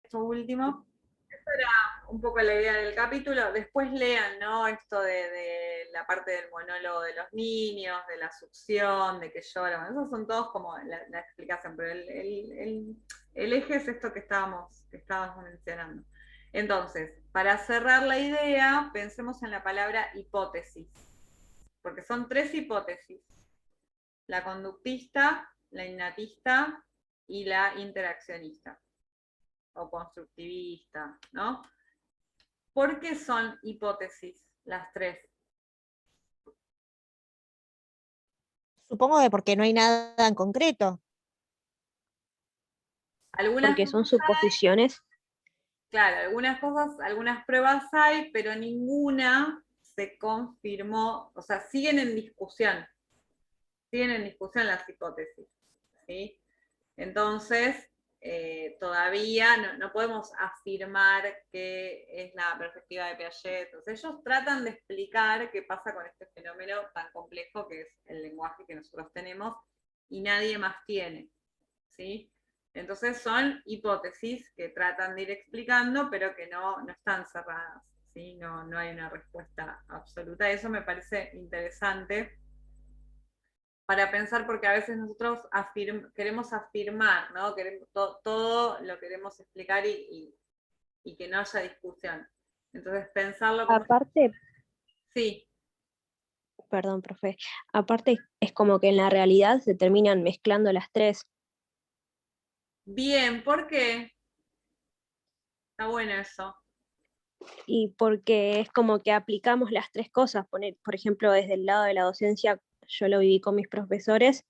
esto último. Esa era un poco la idea del capítulo. Después lean, ¿no? Esto de la parte del monólogo de los niños, de la succión, de que lloran. Esos son todos como la explicación, pero el eje es esto que estábamos mencionando. Entonces, para cerrar la idea, pensemos en la palabra hipótesis, porque son tres hipótesis: la conductista, la innatista y la interaccionista o constructivista, ¿no? ¿Por qué son hipótesis las tres? Supongo que porque no hay nada en concreto. Algunas Porque son cosas suposiciones. claro, algunas cosas, algunas pruebas hay, pero ninguna se confirmó, o sea, siguen en discusión las hipótesis, ¿sí? Entonces, todavía no podemos afirmar que es la perspectiva de Piaget. Entonces, ellos tratan de explicar qué pasa con este fenómeno tan complejo que es el lenguaje que nosotros tenemos y nadie más tiene, ¿sí? Entonces son hipótesis que tratan de ir explicando, pero que no están cerradas, ¿sí? No hay una respuesta absoluta. Eso me parece interesante para pensar, porque a veces nosotros queremos afirmar, ¿no? Queremos todo lo queremos explicar y que no haya discusión. Entonces, pensarlo como... Aparte, Sí, perdón, profe, aparte es como que en la realidad se terminan mezclando las tres. bien, ¿por qué? Está bueno eso. Y porque es como que aplicamos las tres cosas. Por ejemplo, desde el lado de la docencia, yo lo viví con mis profesores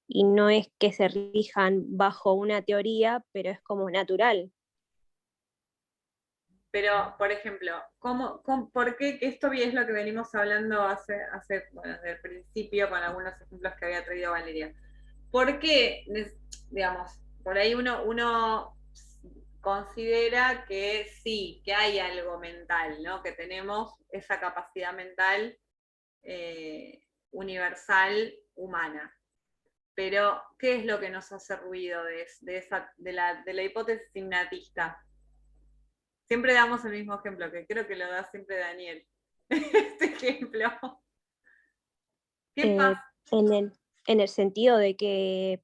y no es que se rijan bajo una teoría, pero es como natural. Pero, por ejemplo, ¿por qué? Que esto es lo que venimos hablando bueno, desde el principio con algunos ejemplos que había traído Valeria. ¿Por qué, digamos, por ahí uno considera que sí, que hay algo mental, ¿no? Que tenemos esa capacidad mental universal humana. Pero, ¿qué es lo que nos hace ruido de la hipótesis innatista? Siempre damos el mismo ejemplo, que creo que lo da siempre Daniel. Este ejemplo. ¿Qué Eh, pasa? en el sentido de que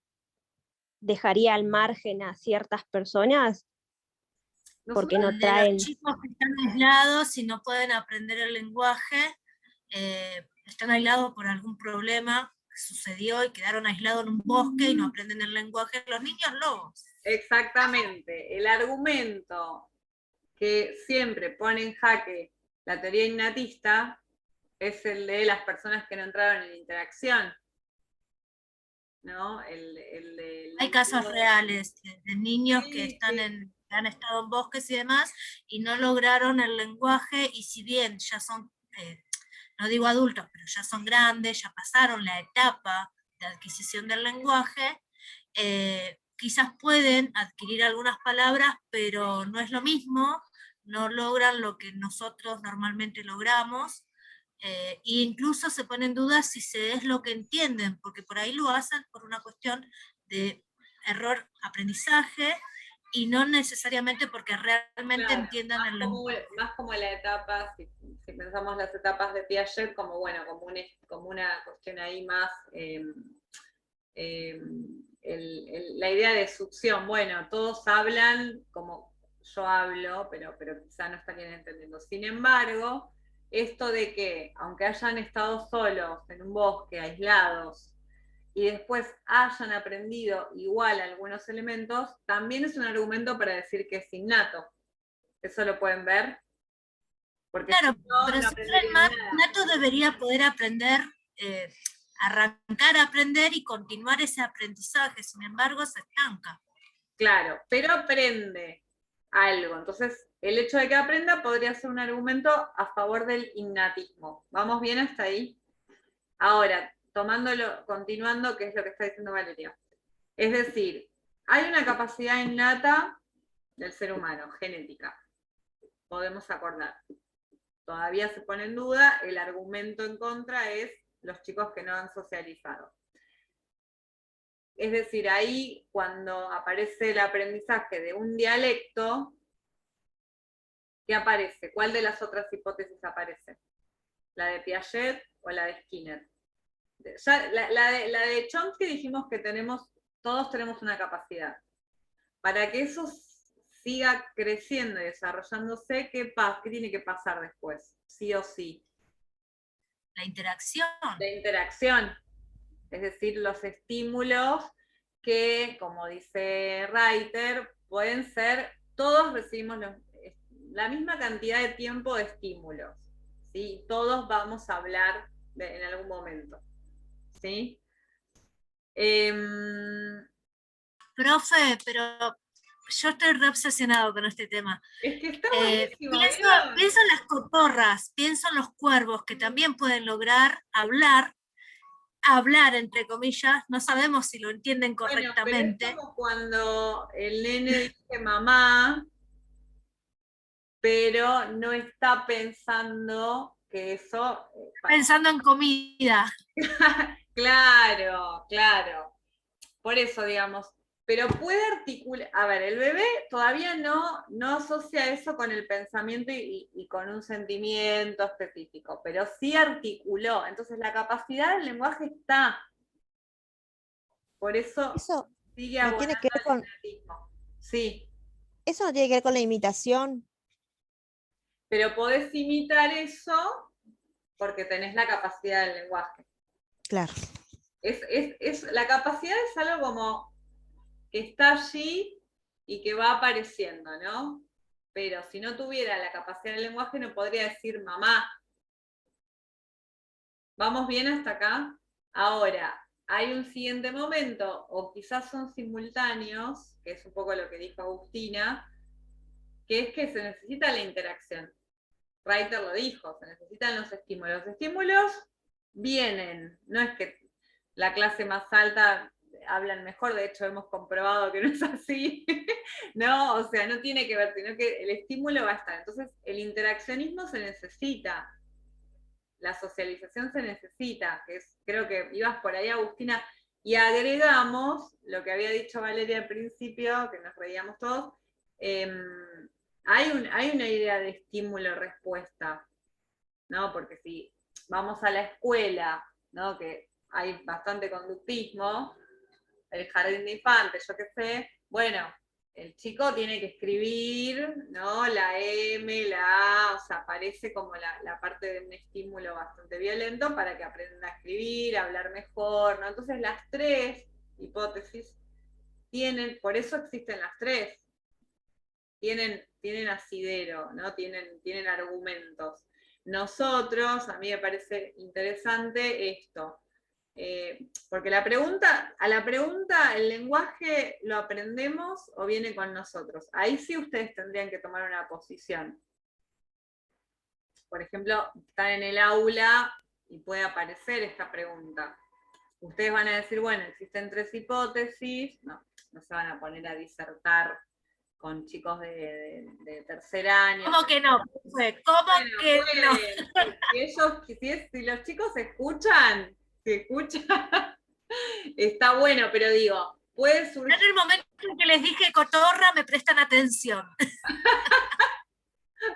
dejaría al margen a ciertas personas porque Nosotros, no El de los traen. chicos que están aislados y no pueden aprender el lenguaje, están aislados por algún problema que sucedió y quedaron aislados en un bosque y no aprenden el lenguaje, los niños lobos. exactamente, el argumento que siempre pone en jaque la teoría innatista es el de las personas que no entraron en interacción, ¿no? Hay casos reales de niños que Sí, sí. han estado en bosques y demás y no lograron el lenguaje, y si bien ya son, no digo adultos, pero ya son grandes, ya pasaron la etapa de adquisición del lenguaje, quizás pueden adquirir algunas palabras, pero no es lo mismo, no logran lo que nosotros normalmente logramos, e incluso se pone en duda si se es lo que entienden, porque por ahí lo hacen por una cuestión de error aprendizaje y no necesariamente porque realmente Claro, entiendan el lenguaje. más como la etapa, si pensamos las etapas de Piaget, como bueno, como una cuestión ahí más, eh, la idea de succión. Bueno, todos hablan como yo hablo, pero quizá no estarían entendiendo. Sin embargo, esto de que, aunque hayan estado solos en un bosque, aislados, y después hayan aprendido igual algunos elementos, también es un argumento para decir que es innato. Eso lo pueden ver, porque si Claro, no, pero no si fuera aprenderían nada. nato debería poder aprender, arrancar a aprender y continuar ese aprendizaje, sin embargo se estanca. Claro, pero aprende algo. Entonces, el hecho de que aprenda podría ser un argumento a favor del innatismo. ¿Vamos bien hasta ahí? Ahora, continuando, que es lo que está diciendo Valeria. Es decir, hay una capacidad innata del ser humano, genética. Podemos acordar. Todavía se pone en duda, el argumento en contra es los chicos que no han socializado. Es decir, ahí cuando aparece el aprendizaje de un dialecto, ¿qué aparece? ¿Cuál de las otras hipótesis aparece? ¿La de Piaget o la de Skinner? Ya, la de Chomsky dijimos que todos tenemos una capacidad. Para que eso siga creciendo y desarrollándose, ¿qué tiene que pasar después? Sí o sí. La interacción. La interacción. Es decir, los estímulos que, como dice Reiter, pueden ser, todos recibimos la misma cantidad de tiempo de estímulos, ¿sí? Todos vamos a hablar en algún momento, ¿sí? Profe, pero yo estoy re obsesionado con este tema. Es que está buenísimo, Pienso en las cotorras, pienso en los cuervos que también pueden lograr hablar entre comillas, no sabemos si lo entienden correctamente. Pero es como cuando el nene dice mamá, pero no está pensando que eso... Pensando en comida. Claro, claro. Por eso, digamos, pero puede articular, a ver, el bebé todavía no asocia eso con el pensamiento y con un sentimiento específico, pero sí articuló. Entonces la capacidad del lenguaje está. Por eso sigue no tiene que ver con, el natismo. Sí, eso no tiene que ver con la imitación. pero podés imitar eso porque tenés la capacidad del lenguaje. Claro. La capacidad es algo como que está allí y que va apareciendo, ¿no? Pero si no tuviera la capacidad del lenguaje no podría decir mamá. ¿Vamos bien hasta acá? Ahora, hay un siguiente momento, o quizás son simultáneos, que es un poco lo que dijo Agustina, que es que se necesita la interacción. Reiter lo dijo, se necesitan los estímulos. Los estímulos vienen, no es que la clase más alta hablan mejor, de hecho hemos comprobado que no es así, no, o sea, no tiene que ver, sino que el estímulo va a estar. Entonces, el interaccionismo se necesita, la socialización se necesita, que es, creo que ibas por ahí, Agustina, y agregamos lo que había dicho Valeria al principio, que nos reíamos todos, hay una idea de estímulo-respuesta, ¿no? Porque si vamos a la escuela, ¿no? Que hay bastante conductismo, el jardín de infantes, yo qué sé, bueno, el chico tiene que escribir, ¿no? La M, la A, o sea, parece como la parte de un estímulo bastante violento para que aprenda a escribir, a hablar mejor, ¿no? Entonces las tres hipótesis tienen, por eso existen las tres, tienen asidero, ¿no? Tienen argumentos. Nosotros, a mí me parece interesante esto, porque a la pregunta, ¿el lenguaje lo aprendemos o viene con nosotros? Ahí sí ustedes tendrían que tomar una posición. Por ejemplo, están en el aula y puede aparecer esta pregunta. Ustedes van a decir, bueno, existen tres hipótesis, no se van a poner a disertar con chicos de tercer año. ¿Cómo que no? ¿Cómo que no? Si los chicos escuchan, está bueno, pero digo, puede surgir... En el momento en que les dije cotorra, me prestan atención.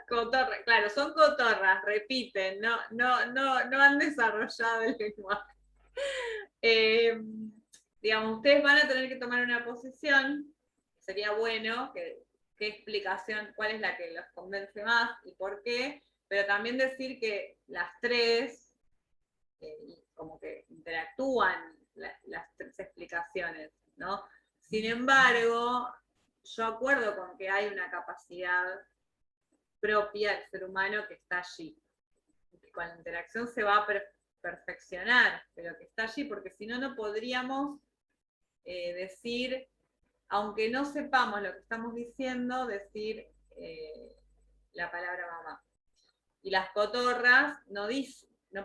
Cotorra, claro, son cotorras, repiten, no han desarrollado el lenguaje. Digamos, ustedes van a tener que tomar una posición, sería bueno qué explicación, cuál es la que los convence más y por qué, pero también decir que las tres como que interactúan las tres explicaciones, ¿no? Sin embargo, yo acuerdo con que hay una capacidad propia del ser humano que está allí, que con la interacción se va a perfeccionar, pero que está allí, porque si no, no podríamos decir, aunque no sepamos lo que estamos diciendo, decir la palabra mamá. Y las cotorras no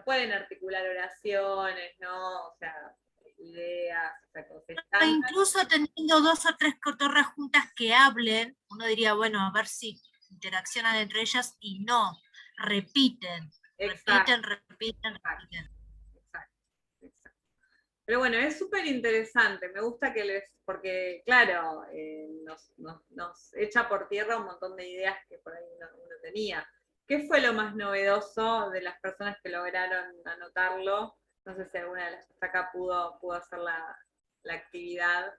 pueden articular oraciones, ¿no? O sea, ideas, o sea, cosas. Incluso teniendo dos o tres cotorras juntas que hablen, uno diría, bueno, a ver si interaccionan entre ellas y no, repiten. Exacto. Pero bueno, es súper interesante, me gusta porque claro, nos echa por tierra un montón de ideas que por ahí uno tenía. ¿Qué fue lo más novedoso de las personas que lograron anotarlo? No sé si alguna de las que está acá pudo hacer la actividad.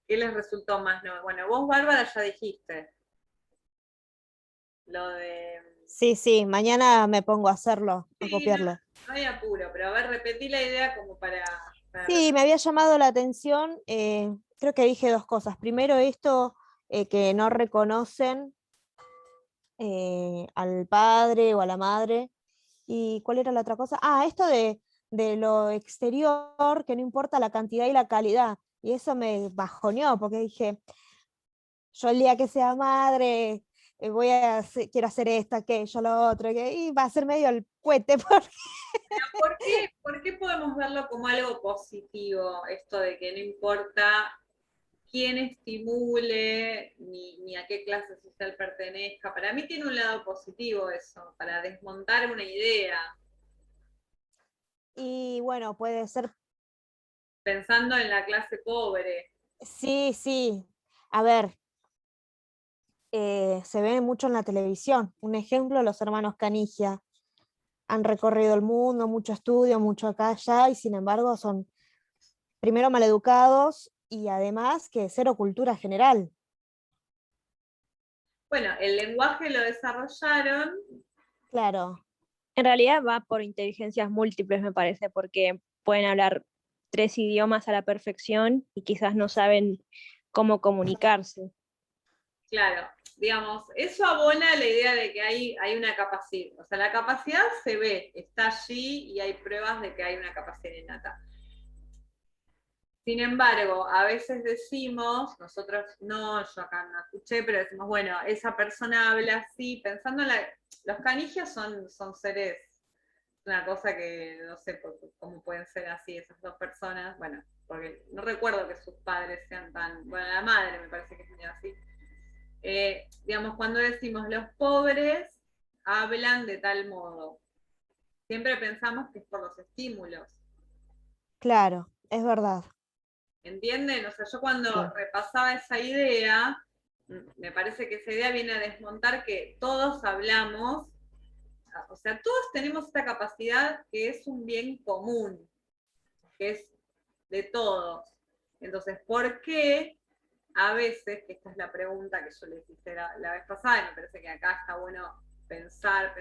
¿Qué les resultó más novedoso? Bueno, vos, Bárbara, ya dijiste lo de... Sí, sí, mañana me pongo a hacerlo, a Sí, no, copiarlo. no hay apuro, pero a ver, repetí la idea como Sí, me había llamado la atención, creo que dije dos cosas. Primero esto, que no reconocen al padre o a la madre. ¿Y cuál era la otra cosa? Ah, esto de lo exterior, que no importa la cantidad y la calidad. Y eso me bajoneó, porque dije, yo el día que sea madre, quiero hacer esto, aquello, lo otro, y va a ser medio el cohete, porque ¿Por qué podemos verlo como algo positivo? Esto de que no importa quién estimule ni a qué clase social pertenezca. Para mí tiene un lado positivo eso, para desmontar una idea, y bueno, puede ser, pensando en la clase pobre. sí, sí. A ver, se ve mucho en la televisión. Un ejemplo, los hermanos Canigia han recorrido el mundo, mucho estudio, mucho acá, allá, y sin embargo son primero maleducados y además que cero cultura general. Bueno, el lenguaje lo desarrollaron. Claro, En realidad va por inteligencias múltiples, me parece, porque pueden hablar 3 idiomas a la perfección y quizás no saben cómo comunicarse. Claro, digamos, eso abona la idea de que hay una capacidad. O sea, la capacidad se ve, está allí y hay pruebas de que hay una capacidad innata. Sin embargo, a veces decimos, nosotros no, yo acá no escuché, pero decimos, bueno, esa persona habla así, pensando en los canigios son seres, una cosa que no sé cómo pueden ser así esas dos personas, bueno, porque no recuerdo que sus padres sean tan, bueno, la madre me parece que es medio así. Digamos, cuando decimos los pobres hablan de tal modo, siempre pensamos que es por los estímulos. claro, es verdad. ¿Entienden? O sea, yo cuando Sí. repasaba esa idea, me parece que esa idea viene a desmontar que todos hablamos, o sea, todos tenemos esta capacidad que es un bien común, que es de todos. Entonces, ¿por qué a veces, que esta es la pregunta que yo les hice la vez pasada, y me parece que acá está bueno pensar,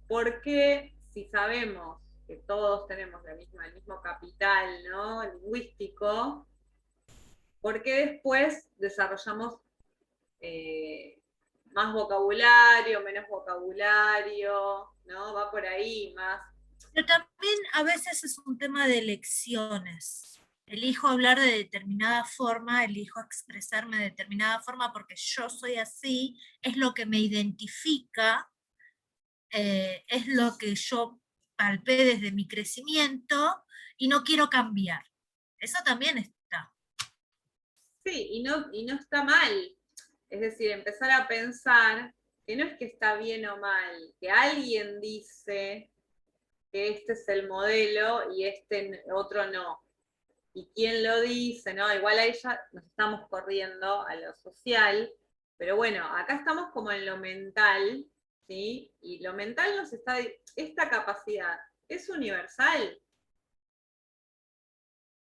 ¿por qué si sabemos que todos tenemos el mismo capital, ¿no? Lingüístico, ¿por qué después desarrollamos más vocabulario, menos vocabulario? ¿No? Va por ahí más. Pero también a veces es un tema de elecciones. Elijo hablar de determinada forma, elijo expresarme de determinada forma porque yo soy así, es lo que me identifica, es lo que yo palpé desde mi crecimiento y no quiero cambiar. Eso también está. Sí, y no está mal. Es decir, empezar a pensar que no es que está bien o mal, que alguien dice que este es el modelo y este otro no. Y quién lo dice, ¿no? Igual a ella nos estamos corriendo a lo social, pero bueno, acá estamos como en lo mental, ¿sí? Y lo mental esta capacidad es universal.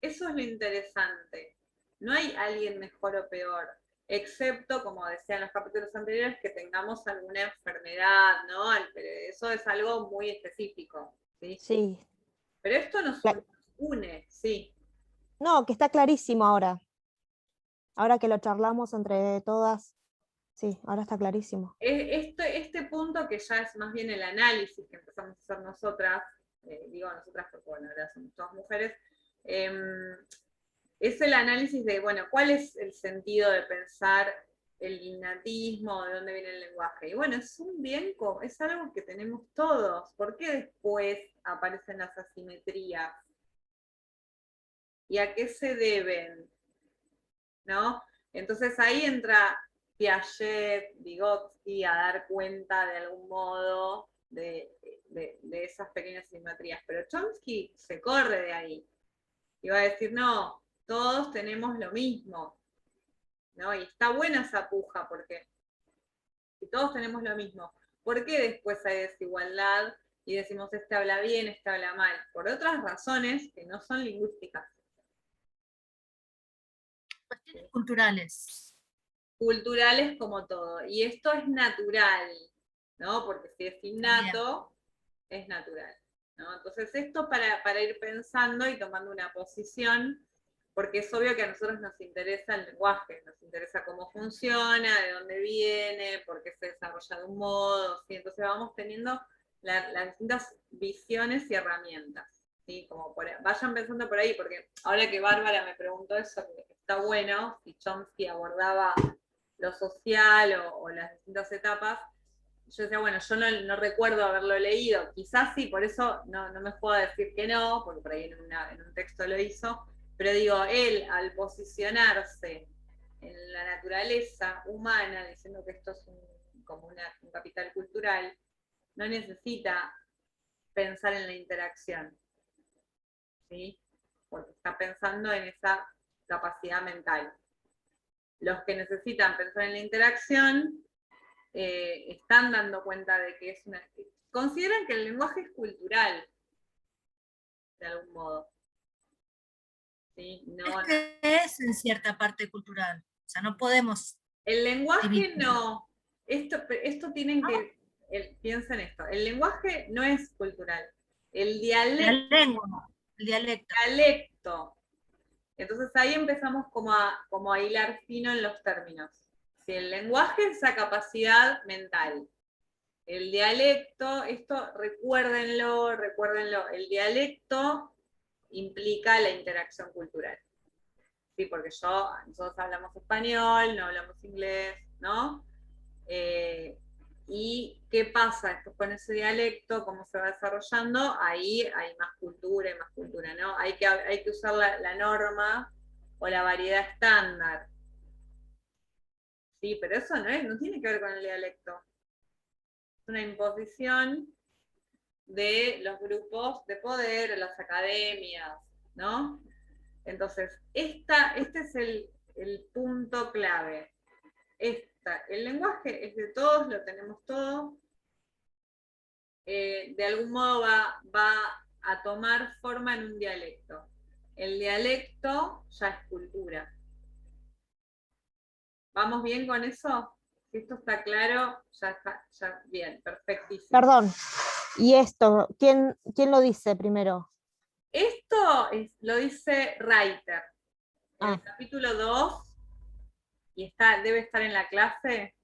Eso es lo interesante. No hay alguien mejor o peor, excepto, como decían los capítulos anteriores, que tengamos alguna enfermedad, ¿no? Pero eso es algo muy específico, ¿sí? Sí. Pero esto nos Cla- une, sí. No, que está clarísimo ahora. Ahora que lo charlamos entre todas, sí, ahora está clarísimo. Este punto que ya es más bien el análisis que empezamos a hacer nosotras, digo nosotras porque bueno, ahora somos todas mujeres, es el análisis de, bueno, ¿cuál es el sentido de pensar el innatismo, de dónde viene el lenguaje? Y bueno, es un bien, es algo que tenemos todos. ¿Por qué después aparecen las asimetrías? ¿Y a qué se deben? ¿No? Entonces ahí entra Piaget, Vygotsky a dar cuenta de algún modo de esas pequeñas simetrías, pero Chomsky se corre de ahí y va a decir, no, todos tenemos lo mismo, ¿no? Y está buena esa puja, porque si todos tenemos lo mismo, ¿por qué después hay desigualdad y decimos este habla bien, este habla mal? Por otras razones que no son lingüísticas. Cuestiones culturales. Culturales como todo. Y esto es natural, ¿no? Porque si es innato, es natural, ¿no? Entonces esto para ir pensando y tomando una posición, porque es obvio que a nosotros nos interesa el lenguaje, nos interesa cómo funciona, de dónde viene, por qué se desarrolla de un modo, ¿sí? Entonces vamos teniendo las distintas visiones y herramientas, ¿sí? Como vayan pensando por ahí, porque ahora que Bárbara me preguntó eso, que está bueno, si Chomsky abordaba lo social o las distintas etapas, yo decía, bueno, yo no recuerdo haberlo leído, quizás sí, por eso no me puedo decir que no, porque por ahí en un texto lo hizo, pero digo, él al posicionarse en la naturaleza humana, diciendo que esto es como un capital cultural, no necesita pensar en la interacción, ¿sí? Porque está pensando en esa capacidad mental. Los que necesitan pensar en la interacción están dando cuenta de que es consideran que el lenguaje es cultural, de algún modo. ¿Sí? No, Es que es en cierta parte cultural. O sea, no podemos. el lenguaje dividirlo. no. Esto tienen que. Piensen esto. El lenguaje no es cultural. El La lengua, el dialecto. dialecto. Entonces ahí empezamos como a hilar fino en los términos. Si el lenguaje es esa capacidad mental. El dialecto, esto recuérdenlo, el dialecto implica la interacción cultural. Sí, porque nosotros hablamos español, no hablamos inglés, ¿no? ¿Y qué pasa con ese dialecto? ¿Cómo se va desarrollando? Ahí hay más cultura y más cultura, ¿no? Hay que usar la norma o la variedad estándar. Sí, pero eso no tiene que ver con el dialecto. Es una imposición de los grupos de poder, las academias, ¿no? Entonces, este es el punto clave. El lenguaje es de todos, lo tenemos todos. De algún modo va a tomar forma en un dialecto. El dialecto ya es cultura. ¿Vamos bien con eso? Si esto está claro, ya está, bien, perfectísimo. Perdón, ¿y esto? ¿Quién lo dice primero? Esto lo dice Reiter. En el Ah. capítulo 2, y debe estar en la clase.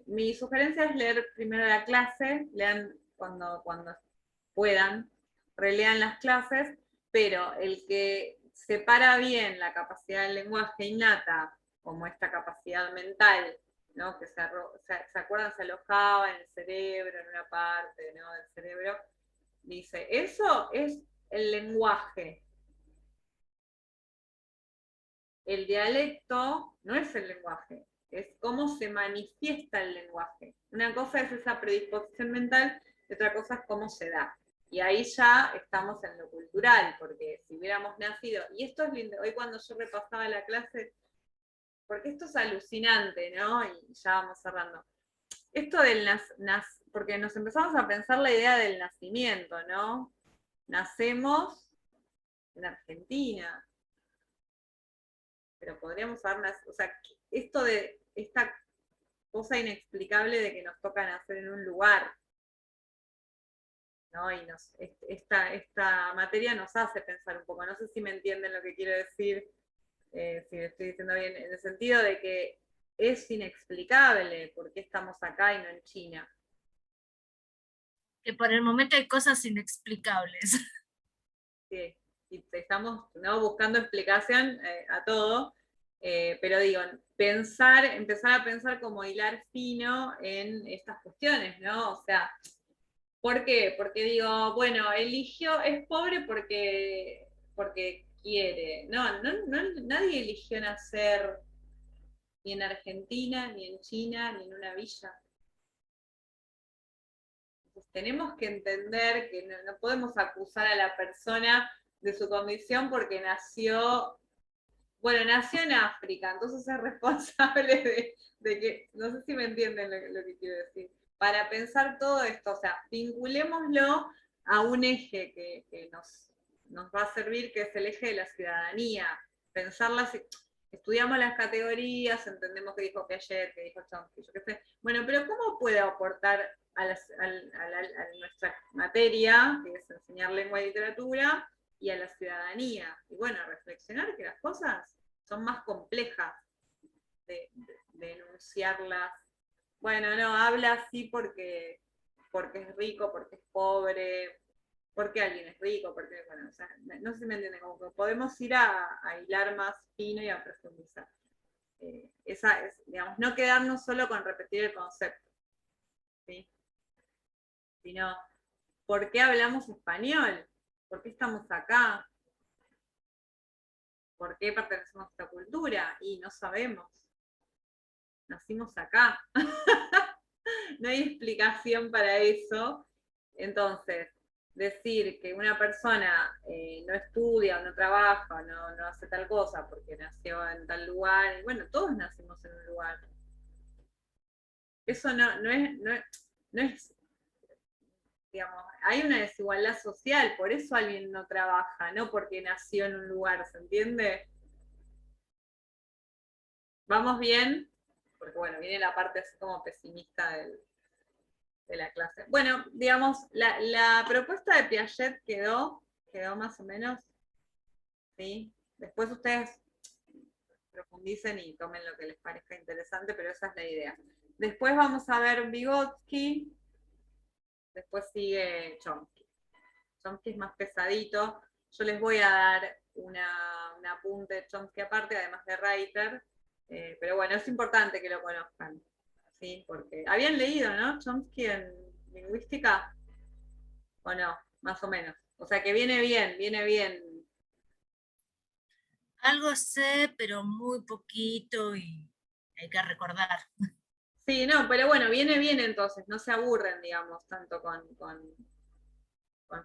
Mi sugerencia es leer primero la clase, lean cuando puedan, relean las clases, pero el que separa bien la capacidad del lenguaje innata, como esta capacidad mental, ¿no? Que se acuerdan, se alojaba en el cerebro, en una parte, ¿no? del cerebro, dice, eso es el lenguaje. El dialecto no es el lenguaje, es cómo se manifiesta el lenguaje. Una cosa es esa predisposición mental y otra cosa es cómo se da. Y ahí ya estamos en lo cultural, porque si hubiéramos nacido, y esto es lindo, hoy cuando yo repasaba la clase, porque esto es alucinante, ¿no? Y ya vamos cerrando. Esto del porque nos empezamos a pensar la idea del nacimiento, ¿no? Nacemos en Argentina, pero podríamos haber nacido, o sea, esto de esta cosa inexplicable de que nos toca nacer en un lugar, ¿no? Y esta materia nos hace pensar un poco, no sé si me entienden lo que quiero decir, si me estoy diciendo bien, en el sentido de que es inexplicable por qué estamos acá y no en China. Que por el momento hay cosas inexplicables. Sí, y estamos, ¿no? buscando explicación a todo, pero digo, empezar a pensar como hilar fino en estas cuestiones, ¿no? O sea, ¿por qué? Porque digo, bueno, es pobre porque quiere. No, nadie eligió nacer ni en Argentina, ni en China, ni en una villa. Entonces tenemos que entender que no podemos acusar a la persona de su condición porque nació en África, entonces es responsable de que, no sé si me entienden lo que quiero decir, para pensar todo esto, o sea, vinculémoslo a un eje que nos va a servir, que es el eje de la ciudadanía, pensarlas, estudiamos las categorías, entendemos qué dijo Piaget, qué dijo Chomsky, yo qué sé, bueno, pero ¿cómo puede aportar a nuestra materia, que es enseñar lengua y literatura, y a la ciudadanía? Y bueno, reflexionar que las cosas son más complejas de enunciarlas. Bueno, no, habla así porque es rico, porque es pobre, porque alguien es rico, porque, bueno, o sea, no sé si me entienden, como que podemos ir a hilar más fino y a profundizar. Esa es, digamos, no quedarnos solo con repetir el concepto, ¿sí? Sino, ¿por qué hablamos español? ¿Por qué estamos acá? ¿Por qué pertenecemos a esta cultura? Y no sabemos. Nacimos acá. No hay explicación para eso. Entonces, decir que una persona no estudia o no trabaja o no hace tal cosa porque nació en tal lugar, y bueno, todos nacimos en un lugar. Eso no es, digamos, hay una desigualdad social, por eso alguien no trabaja, no porque nació en un lugar, ¿se entiende? ¿Vamos bien? Porque bueno, viene la parte así como pesimista de la clase. Bueno, digamos, la propuesta de Piaget quedó más o menos, ¿sí? Después ustedes profundicen y tomen lo que les parezca interesante, pero esa es la idea. Después vamos a ver Vygotsky, después sigue Chomsky. Chomsky es más pesadito. Yo les voy a dar un apunte de Chomsky aparte, además de Reiter, pero bueno, es importante que lo conozcan, ¿sí? Porque habían leído, ¿no? Chomsky en lingüística, ¿o no? Más o menos. O sea que viene bien. Algo sé, pero muy poquito y hay que recordar. Sí, no, pero bueno, viene bien entonces, no se aburren, digamos, tanto con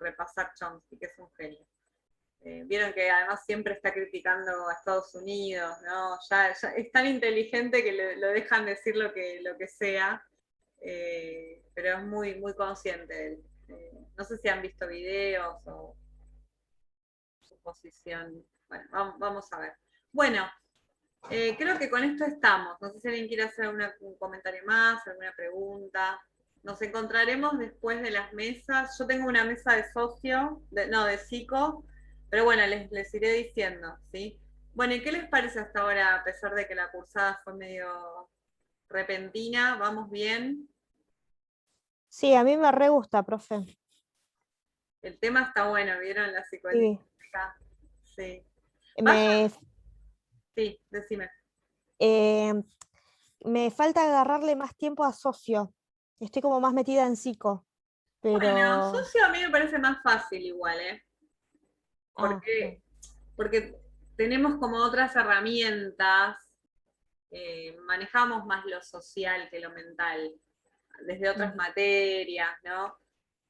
repasar Chomsky, que es un genio. Vieron que además siempre está criticando a Estados Unidos, ¿no? Ya es tan inteligente que lo dejan decir lo que sea, pero es muy, muy consciente de él. No sé si han visto videos o su posición. Bueno, vamos a ver. Bueno, creo que con esto estamos. No sé si alguien quiere hacer un comentario más, alguna pregunta. Nos encontraremos después de las mesas. Yo tengo una mesa de socio, de psico, pero bueno, les iré diciendo, ¿sí? Bueno, ¿y qué les parece hasta ahora, a pesar de que la cursada fue medio repentina? ¿Vamos bien? Sí, a mí me re gusta, profe. El tema está bueno, ¿vieron? La Sí. psicolingüística. Sí. Me, Sí, decime. eh, me falta agarrarle más tiempo a socio. Estoy como más metida en psico, Bueno, pero... socio a mí me parece más fácil igual, ¿eh? Ah, bueno. Porque tenemos como otras herramientas, manejamos más lo social que lo mental, desde otras materias, ¿no?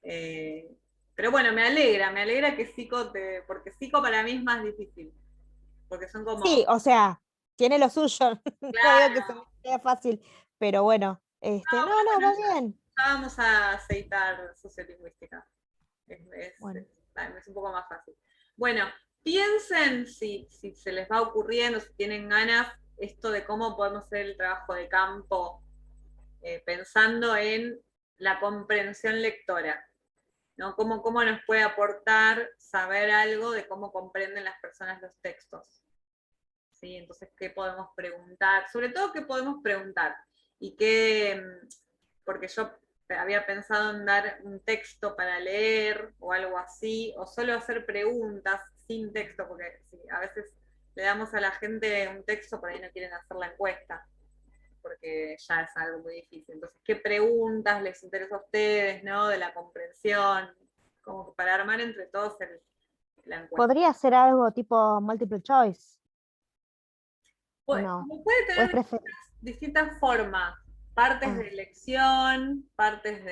Eh, pero bueno, me alegra que porque psico para mí es más difícil, porque son Sí, como, o sea, tiene lo suyo. No digo que se claro, me sea fácil, pero bueno, no, pero no, bueno, va bien. ya vamos a aceitar sociolingüística. Bueno, Es un poco más fácil. Bueno, piensen si se les va ocurriendo, si tienen ganas, esto de cómo podemos hacer el trabajo de campo, pensando en la comprensión lectora, ¿no? ¿Cómo nos puede aportar saber algo de cómo comprenden las personas los textos? ¿Sí? Entonces, ¿qué podemos preguntar? Sobre todo, ¿qué podemos preguntar? Y porque yo había pensado en dar un texto para leer o algo así, o solo hacer preguntas sin texto, porque sí, a veces le damos a la gente un texto, por ahí no quieren hacer la encuesta, porque ya es algo muy difícil. Entonces, ¿qué preguntas les interesa a ustedes, ¿no? De la comprensión, como para armar entre todos la encuesta. podría ser algo tipo multiple choice, ¿o no? Puede ¿O es tener prefer... distintas formas. partes de elección, partes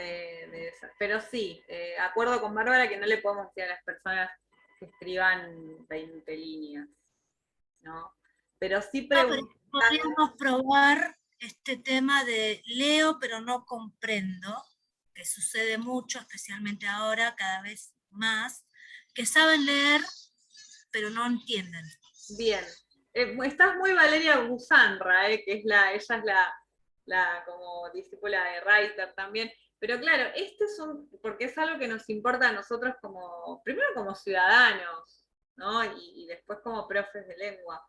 pero sí, acuerdo con Bárbara que no le podemos decir a las personas que escriban 20 líneas, ¿no? Pero sí Pero preguntar. podríamos probar este tema de leo pero no comprendo, que sucede mucho, especialmente ahora, cada vez más, que saben leer pero no entienden. Bien. Estás muy Valeria Gusanra, que ella es la como discípula de Reiter también. Pero claro, porque es algo que nos importa a nosotros primero como ciudadanos, ¿no? Y después como profes de lengua.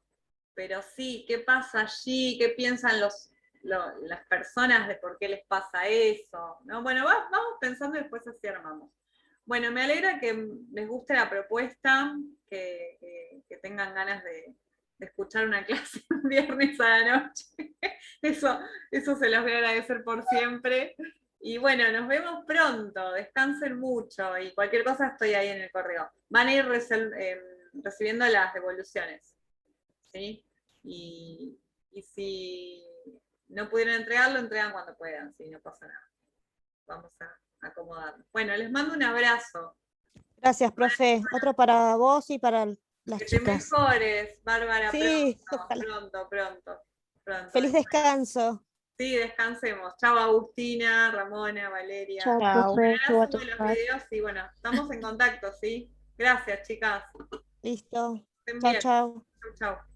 Pero sí, ¿qué pasa allí? ¿Qué piensan las personas de por qué les pasa eso? ¿No? Bueno, vamos pensando y después así armamos. Bueno, me alegra que les guste la propuesta, que tengan ganas de escuchar una clase un viernes a la noche. Eso se los voy a agradecer por siempre. Y bueno, nos vemos pronto, descansen mucho y cualquier cosa estoy ahí en el correo. Van a ir recibiendo las devoluciones, ¿sí? Y si no pudieron entregarlo, entregan cuando puedan, ¿sí? No pasa nada. Vamos a acomodarnos. Bueno, les mando un abrazo. Gracias, profe. Otro para vos y para las Que te chicas. mejores, Bárbara, Sí, pronto. feliz descanso. Sí, descansemos. Chao, Agustina, Ramona, Valeria. Chao, Chao. profe. Chau Ahora a subo los todas. videos y bueno, estamos en contacto, ¿sí? Gracias, chicas. Listo. Estén Chao, bien. chao. Chau, chau.